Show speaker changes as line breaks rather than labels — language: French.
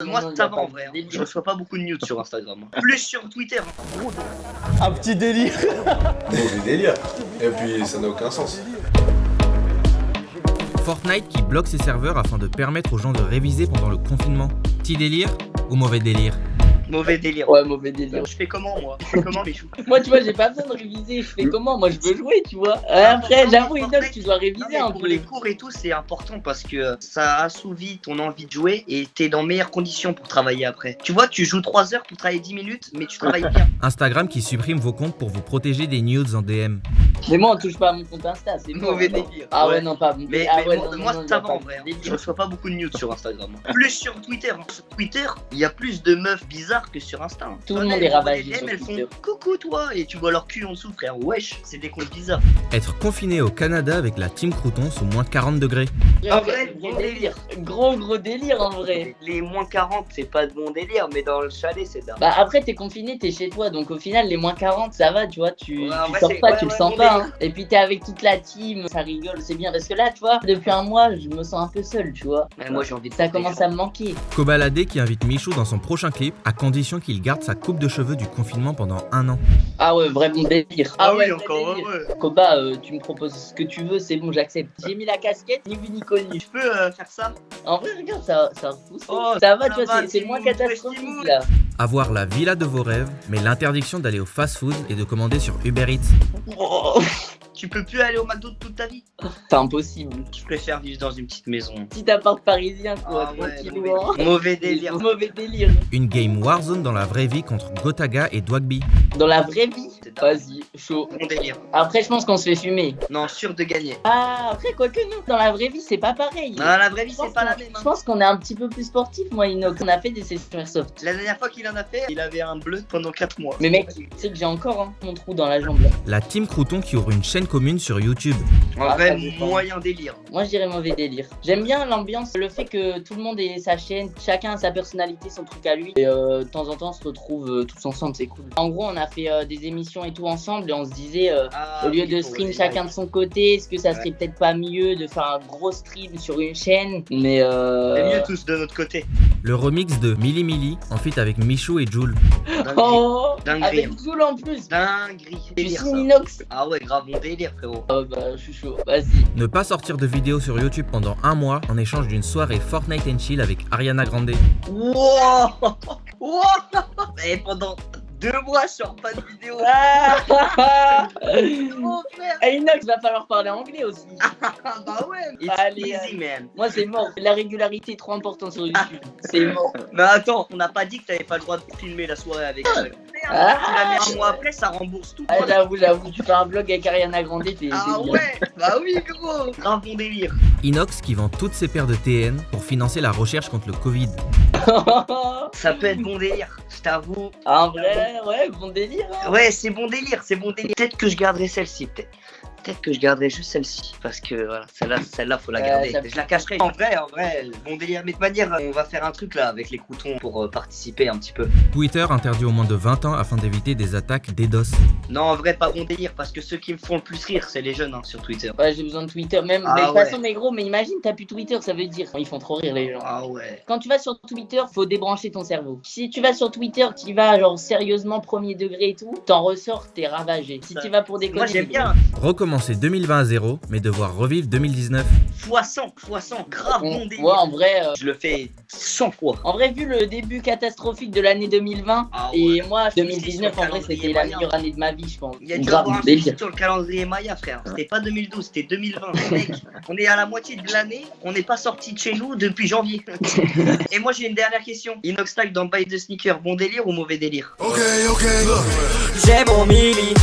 Moi, ça va en vrai. Je reçois pas beaucoup de news sur Instagram. Plus sur Twitter.
Un petit délire.
Mauvais délire. Et puis ça n'a aucun sens.
Fortnite qui bloque ses serveurs afin de permettre aux gens de réviser pendant le confinement. Petit délire ou mauvais délire?
Mauvais délire.
Ouais, mauvais délire.
Je fais comment, moi? Je fais comment, Michou?
Moi, tu vois, j'ai pas besoin de réviser. Je fais comment? Moi, je veux jouer, tu vois. Après, j'avoue, Inox, tu dois réviser un
Pour
peu.
les cours et tout, c'est important parce que ça assouvit ton envie de jouer et t'es dans meilleures conditions pour travailler après. Tu vois, tu joues 3 heures pour travailler 10 minutes, mais tu travailles bien.
Instagram qui supprime vos comptes pour vous protéger des news en DM.
Mais moi, on touche pas à mon compte Insta. C'est
Mauvais
non.
délire.
Ah ouais, non, pas bon.
Mais,
ah
mais
ouais,
moi,
non,
moi,
non,
ça
non,
va en
pas
vrai.
bon.
Je reçois pas beaucoup de news sur Instagram. Plus sur Twitter. Sur Twitter, il y a plus de meufs bizarres que sur Insta.
Tout le monde est ravagé sur
Elles font
Twitter.
coucou toi et tu vois leur cul en dessous, frère. Wesh, c'est des comptes bizarres.
Être confiné au Canada avec la team Crouton sous moins 40 degrés.
En vrai,
gros
bon délire.
Gros délire en vrai.
Les moins 40, c'est pas de bon délire, mais dans le chalet, c'est dingue.
Bah après t'es confiné, t'es chez toi, donc au final les moins 40 ça va, tu vois, tu
Ouais, en vrai,
sors
c'est-
pas,
ouais,
tu le
ouais,
sens
bon
pas.
délire.
Hein. Et puis t'es avec toute la team, ça rigole, c'est bien. Parce que là, tu vois, depuis un mois, je me sens un peu seul, tu vois.
Mais moi j'ai envie de
Ça
porter
commence à me manquer.
Kobalade qui invite Michou dans son prochain clip à condition qu'il garde sa coupe de cheveux du confinement pendant 1 an.
Ah ouais, vrai bon délire.
Ah oui,
ouais,
encore
vrai délire.
heureux.
Koba, tu me proposes ce que tu veux, c'est bon, j'accepte. J'ai mis la casquette, ni vu ni connu.
Tu peux faire ça?
En vrai, regarde, ça repousse.
Oh,
ça va,
ça
tu vois,
va,
c'est moins
Timoun,
catastrophique
Timoun.
là.
Avoir la villa de vos rêves, mais l'interdiction d'aller au fast-food et de commander sur Uber Eats.
Oh,
Tu peux plus aller au McDo toute ta vie?
c'est impossible.
Je préfère vivre dans une petite maison.
Petit appart parisien, quoi,
Ah ouais,
tranquillement.
mauvais délire.
Mauvais délire.
Une game Warzone dans la vraie vie contre Gotaga et Dwagby.
Dans la vraie vie,
C'est dingue.
vas-y, chaud.
Bon délire.
Après, je pense qu'on se fait fumer.
Non, sûr de gagner.
Ah, après, quoi que nous, dans la vraie vie, c'est pas pareil.
Non, la vraie vie,
Je pense
c'est pas la
qu'on-
même.
Je
hein.
pense qu'on est un petit peu plus sportif, moi, Inox. On a fait des sessions airsoft.
La dernière fois qu'il en a fait, il avait un bleu pendant 4 mois.
Mais mec, tu sais que j'ai encore hein, mon trou dans la jambe là.
La team Crouton qui ouvre une chaîne commune sur YouTube.
En
Ah,
vrai,
ça dépend.
moyen délire.
Moi, je dirais mauvais délire. J'aime bien l'ambiance, le fait que tout le monde ait sa chaîne, chacun a sa personnalité, son truc à lui. Et de temps en temps, on se retrouve tous ensemble, c'est cool. En gros, on a fait des émissions et tout ensemble et on se disait,
Ah,
au lieu
oui,
de
pour
stream
les
chacun de
likes.
son côté, est-ce que ça serait peut-être pas mieux de faire un gros stream sur une chaîne? Mais
C'est mieux tous de notre côté.
Le remix de Mili Mili en feat avec Michou et Jul.
Dinguerie.
Oh,
Dinguerie.
avec Zoul en plus.
Dinguerie.
Tu
Délire,
signes
ça.
Inox?
Ah ouais, grave bon délire, frérot.
Oh bah, je suis chaud. Vas-y.
Ne pas sortir de vidéos sur YouTube pendant 1 mois en échange d'une soirée Fortnite and Chill avec Ariana Grande.
Wow. Wow. Et pendant 2 mois, je sors pas de vidéo.
Ah,
Oh, frère.
Ah, Inox, va falloir parler anglais aussi.
Ah bah ouais. It's
Allez,
easy,
allez.
man.
Moi, c'est mort. La régularité est trop importante sur YouTube. C'est mort.
Mais attends, on n'a pas dit que t'avais pas le droit de filmer la soirée avec elle. Merde,
Ah.
tu la mets un mois après, ça rembourse tout.
Ah, j'avoue, tu fais un vlog avec Ariana Grande, t'es
Ah
bien.
ouais, bah oui gros. Grave bon délire.
Inox qui vend toutes ses paires de TN pour financer la recherche contre le Covid.
Ça peut être bon délire, je t'avoue.
En vrai, ouais, bon délire. Hein.
Ouais, c'est bon délire, c'est bon délire. Peut-être que je garderai celle-ci, peut-être que je garderai juste celle-ci. Parce que voilà, celle-là, faut la garder.
ça-
Je la cacherai. En vrai, bon délire. Mais de manière, on va faire un truc là avec les croutons pour participer un petit peu.
Twitter interdit aux moins de 20 ans afin d'éviter des attaques DDoS.
Non, en vrai, pas bon délire. Parce que ceux qui me font le plus rire, c'est les jeunes hein, sur Twitter.
Ouais, j'ai besoin de Twitter. Même,
Ah
mais de toute
ouais.
façon, mais gros, mais imagine, t'as plus Twitter, ça veut dire. Ils font trop rire les gens.
Ah ouais.
Quand tu vas sur Twitter, faut débrancher ton cerveau. Si tu vas sur Twitter, tu vas genre sérieusement premier degré et tout, t'en ressors, t'es ravagé. Si
Ça-
tu vas pour des
Moi, j'aime
conneries,
bien.
Recommencer 2020 à zéro, mais devoir revivre 2019.
x100, grave bon délire.
Ouais, en vrai,
Je le fais 100 fois.
en vrai, vu le début catastrophique de l'année 2020,
Ah
et
ouais.
moi,
Je
2019,
suis sur
en vrai,
le
c'était
calendrier
la
Maya.
meilleure année de ma vie, je pense.
Il y a dû
Grave,
avoir un
délire.
souci sur le calendrier Maya, frère. C'était pas 2012, c'était 2020. Mec, on est à la moitié de l'année, on n'est pas sorti de chez nous depuis janvier. Et moi, j'ai une dernière question. Inox Tag dans Buy the Sneaker, bon délire ou mauvais délire?
Ok, look. J'ai mon mili,